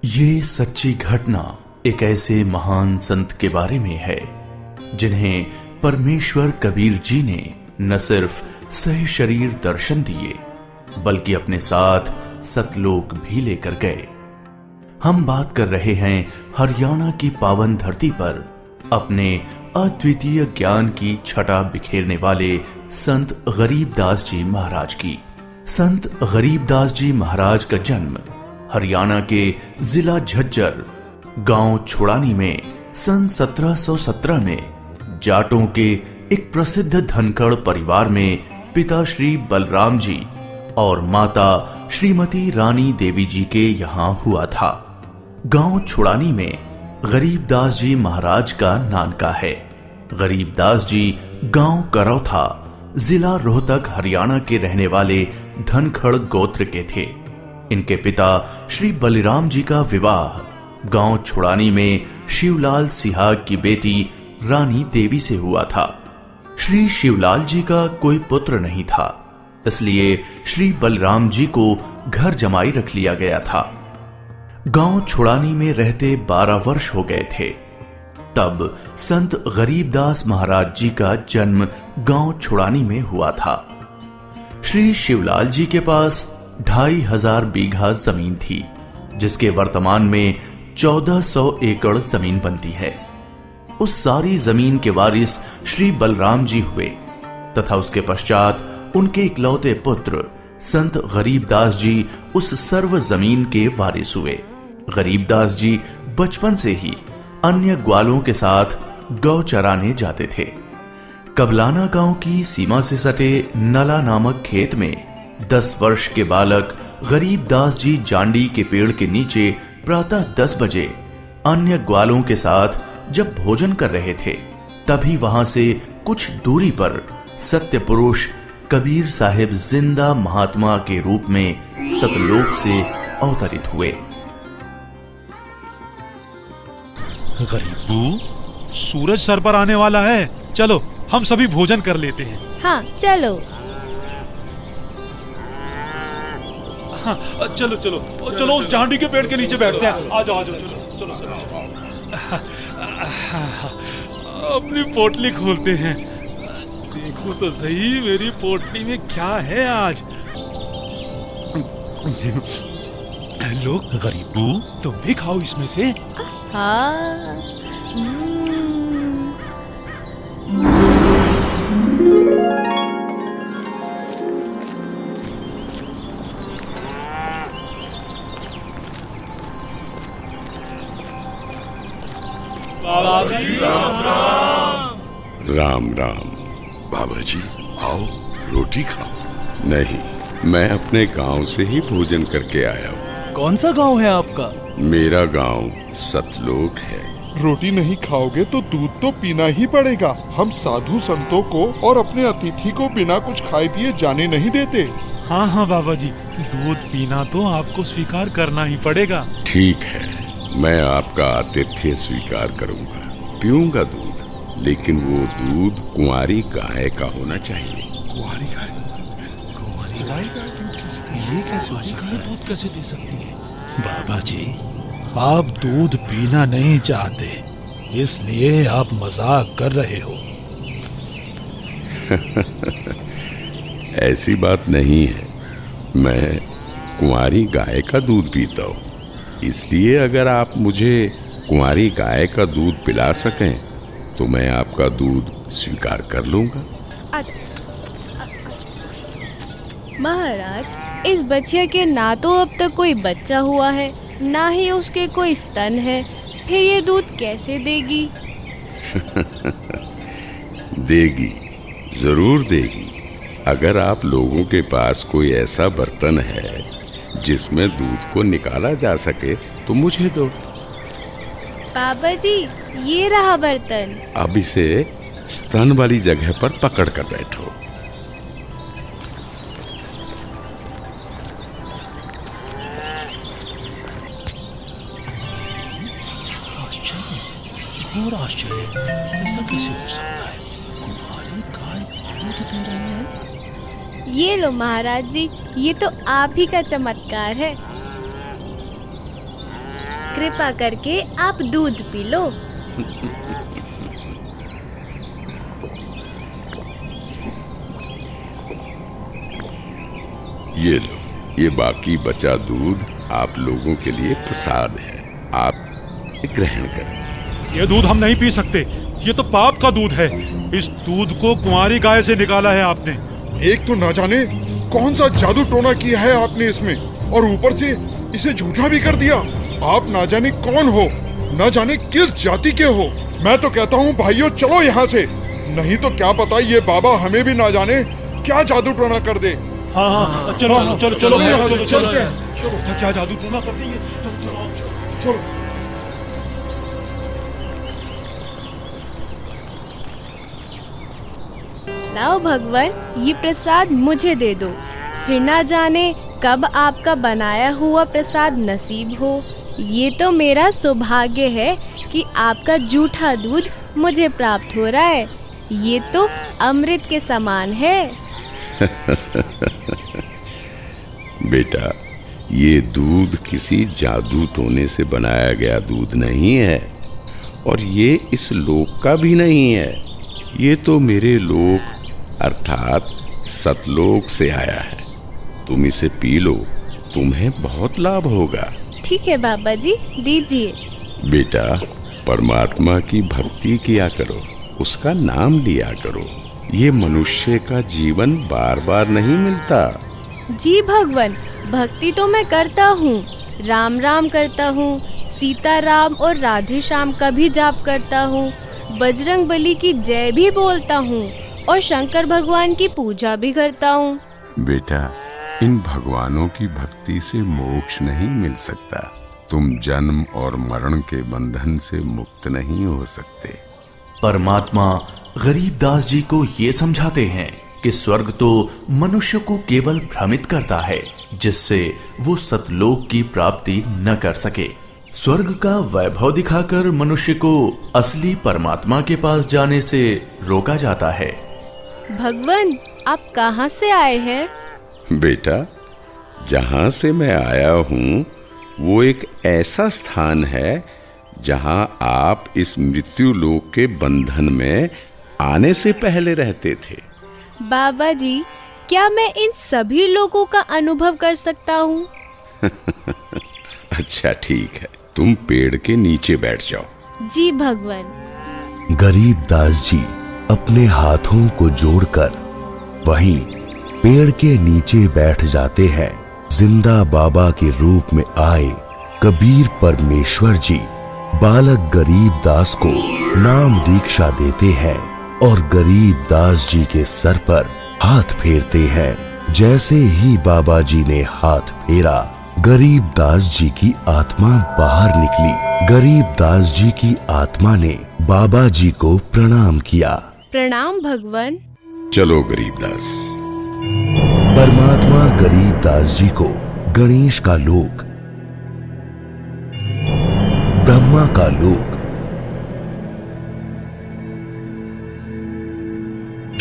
ये सच्ची घटना एक ऐसे महान संत के बारे में है जिन्हें परमेश्वर कबीर जी ने न सिर्फ सह शरीर दर्शन दिए बल्कि अपने साथ सतलोक भी लेकर गए। हम बात कर रहे हैं हरियाणा की पावन धरती पर अपने अद्वितीय ज्ञान की छटा बिखेरने वाले संत गरीबदास जी महाराज की। संत गरीबदास जी महाराज का जन्म हरियाणा के जिला झज्जर गांव छुड़ानी में सन 1717 में जाटों के एक प्रसिद्ध धनखड़ परिवार में पिता श्री बलराम जी और माता श्रीमती रानी देवी जी के यहाँ हुआ था। गांव छुड़ानी में गरीबदास जी महाराज का नानका है। गरीबदास जी गांव करौथा जिला रोहतक हरियाणा के रहने वाले धनखड़ गोत्र के थे। इनके पिता श्री बलिराम जी का विवाह गांव छुड़ानी में शिवलाल सिहाग की बेटी रानी देवी से हुआ था। श्री शिवलाल जी का कोई पुत्र नहीं था, इसलिए श्री बलराम जी को घर जमाई रख लिया गया था। गांव छुड़ानी में रहते 12 वर्ष हो गए थे तब संत गरीबदास महाराज जी का जन्म गांव छुड़ानी में हुआ था। श्री शिवलाल जी के पास 2500 बीघा जमीन थी, जिसके वर्तमान में 1400 एकड़ जमीन बनती है। उस सारी जमीन के वारिस श्री बलराम जी हुए तथा उसके पश्चात उनके इकलौते पुत्र संत गरीबदास जी उस सर्व जमीन के वारिस हुए। गरीबदास जी बचपन से ही अन्य ग्वालों के साथ गौ चराने जाते थे। कबलाना गांव की सीमा से सटे नला नामक खेत में 10 वर्ष के बालक गरीबदास जी जांडी के पेड़ के नीचे प्रातः 10 बजे अन्य ग्वालों के साथ जब भोजन कर रहे थे, तभी वहां से कुछ दूरी पर सत्य पुरुष कबीर साहिब जिंदा महात्मा के रूप में सतलोक से अवतरित हुए। गरीबू, सूरज सर पर आने वाला है, चलो हम सभी भोजन कर लेते हैं। हाँ चलो। हाँ, चलो चलो चलो उस जांडी के पेड़ के नीचे बैठते हैं। आ जाओ चलो चलो सर। अपनी पोटली खोलते हैं, देखो तो सही मेरी पोटली में क्या है आज। लो गरीबू, तुम भी खाओ इसमें से। हाँ। राम राम। बाबा जी आओ, रोटी खाओ। नहीं, मैं अपने गांव से ही भोजन करके आया हूँ। कौन सा गांव है आपका? मेरा गांव सतलोक है। रोटी नहीं खाओगे तो दूध तो पीना ही पड़ेगा। हम साधु संतों को और अपने अतिथि को बिना कुछ खाए पिए जाने नहीं देते। हाँ हाँ बाबा जी, दूध पीना तो आपको स्वीकार करना ही पड़ेगा। ठीक है, मैं आपका आतिथ्य स्वीकार करूंगा, पीऊंगा दूध, लेकिन वो दूध कुंवारी गाय का होना चाहिए। कुंवारी गाय? कुंवारी गाय? ये कैसे हो सकता है? दूध कैसे दे सकती है? बाबा जी, आप दूध पीना नहीं चाहते, इसलिए आप मजाक कर रहे हो। ऐसी बात नहीं है, मैं कुंवारी गाय का दूध पीता हूँ, इसलिए अगर आप मुझे कुंवारी गाय का दूध पिला सकें तो मैं आपका दूध स्वीकार कर लूंगा। आजा। महाराज, इस बच्चे के ना तो अब तक कोई बच्चा हुआ है, ना ही उसके कोई स्तन है, फिर ये दूध कैसे देगी? देगी, जरूर देगी। अगर आप लोगों के पास कोई ऐसा बर्तन है जिसमें दूध को निकाला जा सके तो मुझे दो। बाबा जी, ये रहा बर्तन। अब इसे स्तन वाली जगह पर पकड़ कर बैठो। घोर आश्चर्य, ऐसा कैसे हो सकता है? कुंवारी गाय दूध दे रही है। ये लो महाराज जी, ये तो आप ही का चमत्कार है। कृपा करके आप दूध पी लो। ये लो, ये बाकी बचा दूध आप लोगों के लिए प्रसाद है, आप ग्रहण करें। ये दूध हम नहीं पी सकते, ये तो पाप का दूध है। इस दूध को कुंवारी गाय से निकाला है आपने। एक तो ना जाने कौन सा जादू टोना किया है आपने इसमें, और ऊपर से इसे झूठा भी कर दिया। आप ना जाने कौन हो, ना जाने किस जाति के हो। मैं तो कहता हूँ भाइयों चलो यहाँ से, नहीं तो क्या पता ये बाबा हमें भी ना जाने क्या जादू टोना कर दे। हाँ, चलो चलो चलो चलो क्या जादू टोना कर देंगे। चलो। लाओ भगवान, ये प्रसाद मुझे दे दो, फिर ना जाने कब आपका बनाया हुआ प्रसाद नसीब हो। ये तो मेरा सौभाग्य है कि आपका जूठा दूध मुझे प्राप्त हो रहा है। ये तो अमृत के समान है। बेटा, ये दूध किसी जादू टोने से बनाया गया दूध नहीं है, और ये इस लोक का भी नहीं है। ये तो मेरे लोक अर्थात सतलोक से आया है। तुम इसे पी लो, तुम्हें बहुत लाभ होगा। ठीक है बाबा जी, दीजिए। बेटा, परमात्मा की भक्ति किया करो, उसका नाम लिया करो। ये मनुष्य का जीवन बार बार नहीं मिलता। जी भगवान, भक्ति तो मैं करता हूँ, राम राम करता हूँ, सीता राम और राधे श्याम का भी जाप करता हूँ, बजरंग बली की जय भी बोलता हूँ और शंकर भगवान की पूजा भी करता हूँ। बेटा, इन भगवानों की भक्ति से मोक्ष नहीं मिल सकता। तुम जन्म और मरण के बंधन से मुक्त नहीं हो सकते। परमात्मा गरीबदास जी को ये समझाते हैं कि स्वर्ग तो मनुष्य को केवल भ्रमित करता है, जिससे वो सतलोक की प्राप्ति न कर सके। स्वर्ग का वैभव दिखाकर मनुष्य को असली परमात्मा के पास जाने से रोका जाता है। भगवान, आप कहाँ से आए हैं? बेटा, जहाँ से मैं आया हूँ वो एक ऐसा स्थान है जहाँ आप इस मृत्यु लोक के बंधन में आने से पहले रहते थे। बाबा जी, क्या मैं इन सभी लोगों का अनुभव कर सकता हूँ? अच्छा ठीक है, तुम पेड़ के नीचे बैठ जाओ। जी भगवान। गरीबदास जी अपने हाथों को जोड़कर वहीं पेड़ के नीचे बैठ जाते हैं। जिंदा बाबा के रूप में आए कबीर परमेश्वर जी बालक गरीबदास को नाम दीक्षा देते हैं और गरीबदास जी के सर पर हाथ फेरते हैं। जैसे ही बाबा जी ने हाथ फेरा, गरीबदास जी की आत्मा बाहर निकली। गरीबदास जी की आत्मा ने बाबा जी को प्रणाम किया। प्रणाम भगवान। चलो गरीबदास। परमात्मा गरीबदास जी को गणेश का लोक, ब्रह्मा का लोक,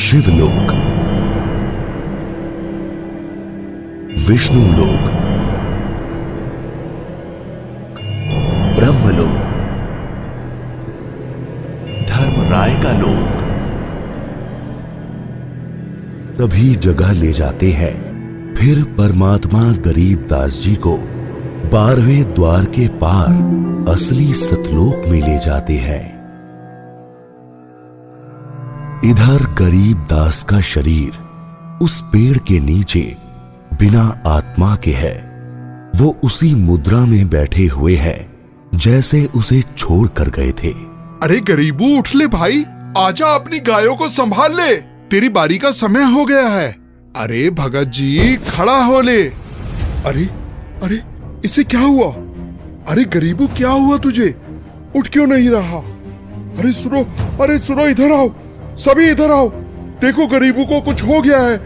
शिवलोक, विष्णु लोक, ब्रह्मलोक, धर्मराय का लोक, सभी जगह ले जाते हैं। फिर परमात्मा गरीबदास जी को 12वें द्वार के पार असली सतलोक में ले जाते हैं। इधर गरीबदास का शरीर उस पेड़ के नीचे बिना आत्मा के है। वो उसी मुद्रा में बैठे हुए हैं जैसे उसे छोड़ कर गए थे। अरे गरीबू, उठ ले भाई, आजा, अपनी गायों को संभाल ले, तेरी बारी का समय हो गया है। अरे भगत जी, खड़ा हो ले। अरे अरे, इसे क्या हुआ? अरे गरीबू, क्या हुआ तुझे? उठ क्यों नहीं रहा? अरे सुनो, अरे सुनो, इधर आओ, सभी इधर आओ। देखो गरीबू को कुछ हो गया है।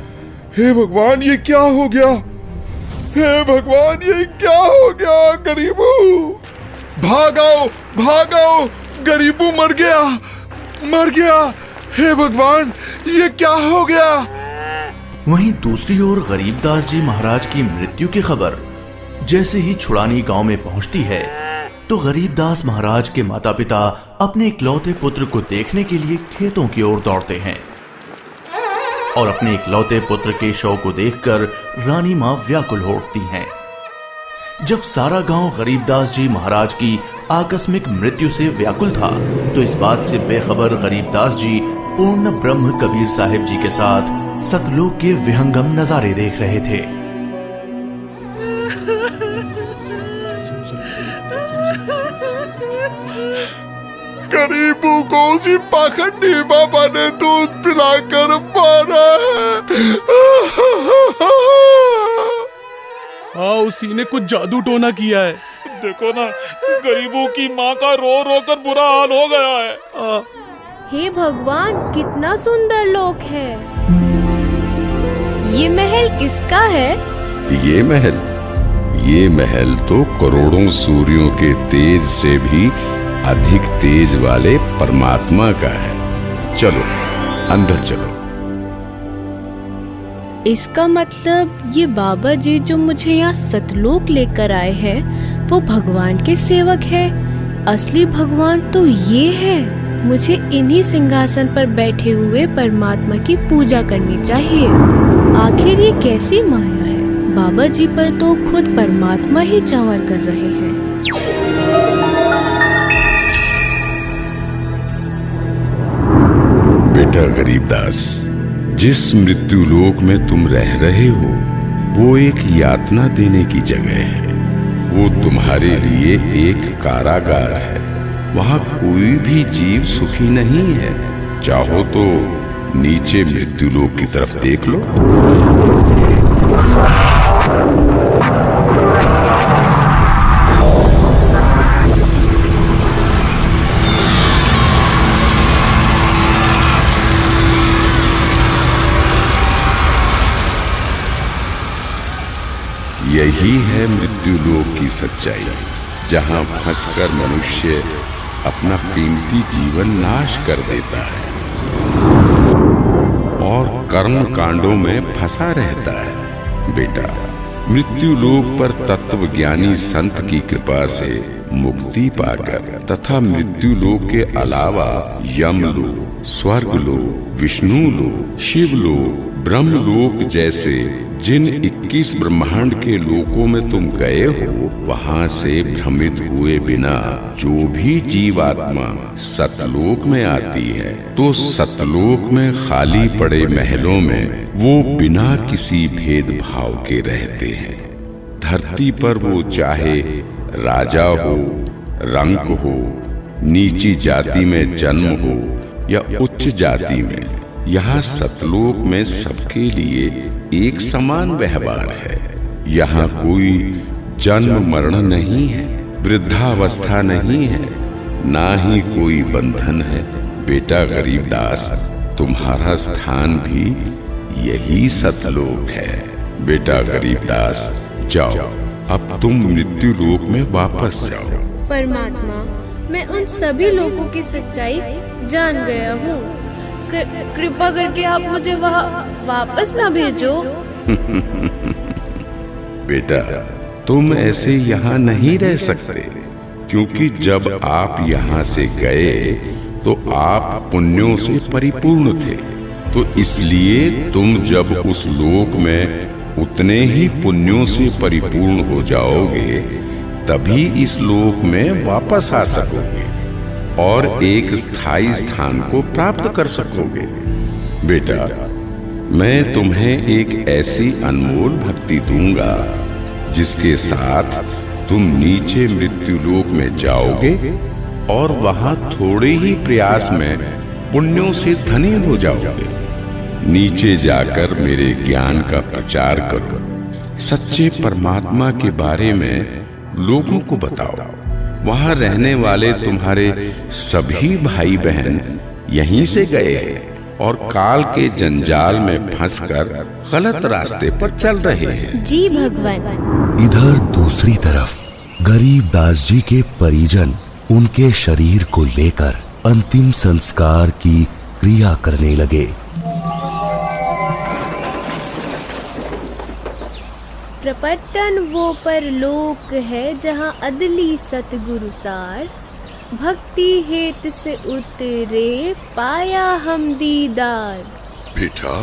हे भगवान, ये क्या हो गया? हे भगवान, ये क्या हो गया? गरीबू, भागाओ भागाओ, गरीबू मर गया, मर गया। हे भगवान, ये क्या हो गया? वहीं दूसरी ओर गरीबदास जी महाराज की मृत्यु की खबर जैसे ही छुड़ानी गांव में पहुंचती है, तो गरीबदास महाराज के माता पिता अपने इकलौते पुत्र को देखने के लिए खेतों की ओर दौड़ते हैं और अपने इकलौते पुत्र के शव को देखकर रानी मां व्याकुल हो उठती हैं। जब सारा गांव गरीबदास जी महाराज की आकस्मिक मृत्यु से व्याकुल था, तो इस बात से बेखबर गरीबदास जी पूर्ण ब्रह्म कबीर साहिब जी के साथ सतलोक के विहंगम नजारे देख रहे थे। गरीबों को उसी पाखंडी बाबा ने दूध पिलाकर मारा है। हाँ, उसी ने कुछ जादू टोना किया है। देखो ना, गरीबों की माँ का रो रो कर बुरा हाल हो गया है। हे भगवान, कितना सुंदर लोक है। ये महल किसका है? ये महल तो करोड़ों सूर्यों के तेज से भी अधिक तेज वाले परमात्मा का है। चलो अंदर चलो। इसका मतलब ये बाबा जी जो मुझे यहाँ सतलोक लेकर आए हैं वो भगवान के सेवक है। असली भगवान तो ये है। मुझे इन्हीं सिंहासन पर बैठे हुए परमात्मा की पूजा करनी चाहिए। आखिर ये कैसी माया है? बाबा जी पर तो खुद परमात्मा ही चावर कर रहे हैं। बेटा गरीबदास, जिस मृत्यु लोक में तुम रह रहे हो वो एक यातना देने की जगह है। वो तुम्हारे लिए एक कारागार है। वहाँ कोई भी जीव सुखी नहीं है। चाहो तो नीचे मृत्यु लोक की तरफ देख लो। यही है मृत्यु लोक की सच्चाई, जहां फंसकर मनुष्य अपना कीमती जीवन नाश कर देता है और कर्म कांडों में फंसा रहता है। बेटा, मृत्यु लोक पर तत्वज्ञानी संत की कृपा से मुक्ति पाकर तथा मृत्यु लोक के अलावा यमलोक, स्वर्गलोक, विष्णु लोक, शिवलोक, ब्रह्मलोक जैसे जिन 21 ब्रह्मांड के लोकों में तुम गए हो, वहां से भ्रमित हुए बिना जो भी जीवात्मा सतलोक में आती है, तो सतलोक में खाली पड़े महलों में वो बिना किसी भेदभाव के रहते हैं। धरती पर वो चाहे राजा हो, रंक हो, नीची जाति में जन्म हो या उच्च जाति में, यहाँ सतलोक में सबके लिए एक समान व्यवहार है। यहाँ कोई जन्म मरण नहीं है, वृद्धावस्था नहीं है, ना ही कोई बंधन है। बेटा गरीबदास, तुम्हारा स्थान भी यही सतलोक है। बेटा गरीबदास, जाओ, अब तुम मृत्यु लोक में वापस जाओ। परमात्मा, मैं उन सभी लोगों की सच्चाई जान गया हूँ। कृपा करके आप मुझे वहाँ वापस ना भेजो। बेटा, तुम ऐसे यहाँ नहीं रह सकते, क्योंकि जब आप यहाँ से गए तो आप पुण्यों से परिपूर्ण थे। तो इसलिए तुम जब उस लोक में उतने ही पुण्यों से परिपूर्ण हो जाओगे, तभी इस लोक में वापस आ सकोगे और एक स्थायी स्थान को प्राप्त कर सकोगे। बेटा, मैं तुम्हें एक ऐसी अनमोल भक्ति दूंगा जिसके साथ तुम नीचे मृत्यु लोक में जाओगे और वहां थोड़े ही प्रयास में पुण्यों से धनी हो जाओगे। नीचे जाकर मेरे ज्ञान का प्रचार करो, सच्चे परमात्मा के बारे में लोगों को बताओ। वहां रहने वाले तुम्हारे सभी भाई बहन यहीं से गए हैं और काल के जंजाल में फंसकर गलत रास्ते पर चल रहे हैं। जी भगवान। इधर दूसरी तरफ गरीबदास जी के परिजन उनके शरीर को लेकर अंतिम संस्कार की क्रिया करने लगे। प्रपतन वो परलोक है जहाँ अदली सतगुरु सार, भक्ति हेत से उतरे पाया हम दीदार। बेटा,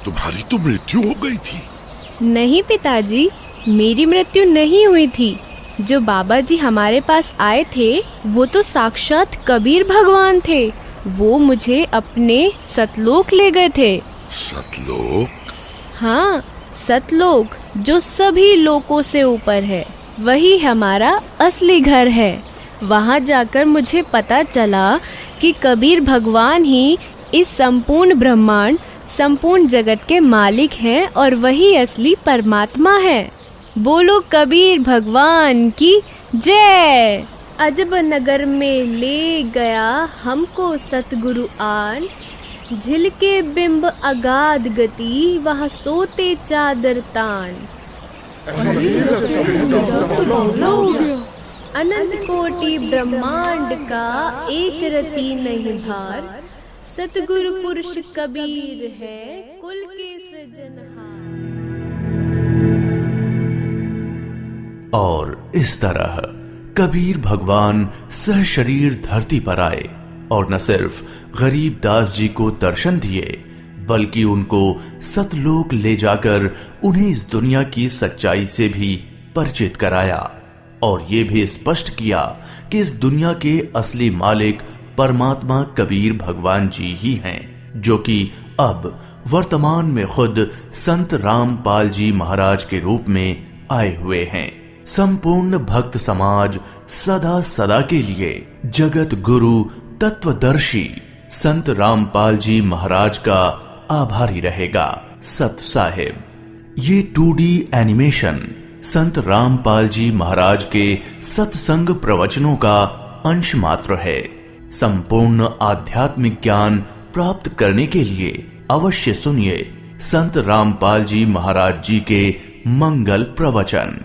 तुम्हारी तो मृत्यु हो गई थी। नहीं पिताजी, मेरी मृत्यु नहीं हुई थी। जो बाबा जी हमारे पास आए थे वो तो साक्षात कबीर भगवान थे। वो मुझे अपने सतलोक ले गए थे। सतलोक? हाँ, सतलोक जो सभी लोकों से ऊपर है, वही हमारा असली घर है। वहाँ जाकर मुझे पता चला कि कबीर भगवान ही इस संपूर्ण ब्रह्मांड, संपूर्ण जगत के मालिक हैं और वही असली परमात्मा है। बोलो कबीर भगवान की जय। अजब नगर में ले गया हमको सतगुरु आन, झिलके बिंब अगाध गति वहाँ सोते चादर तान। अनंत कोटि ब्रह्मांड का एक रति नहीं भार, सतगुरु पुरुष कबीर है कुल के सृजनहार। और इस तरह कबीर भगवान सहशरीर धरती पर आए और न सिर्फ गरीब दास जी को दर्शन दिए, बल्कि उनको सतलोक ले जाकर उन्हें इस दुनिया की सच्चाई से भी परिचित कराया और ये भी स्पष्ट किया कि इस दुनिया के असली मालिक परमात्मा कबीर भगवान जी ही हैं, जो कि अब वर्तमान में खुद संत रामपाल जी महाराज के रूप में आए हुए हैं। संपूर्ण भक्त समाज सदा सदा के लिए जगत गुरु तत्वदर्शी संत रामपाल जी महाराज का आभारी रहेगा। सत साहिब। ये 2D एनिमेशन संत रामपाल जी महाराज के सत्संग प्रवचनों का अंश मात्र है। संपूर्ण आध्यात्मिक ज्ञान प्राप्त करने के लिए अवश्य सुनिए संत रामपाल जी महाराज जी के मंगल प्रवचन।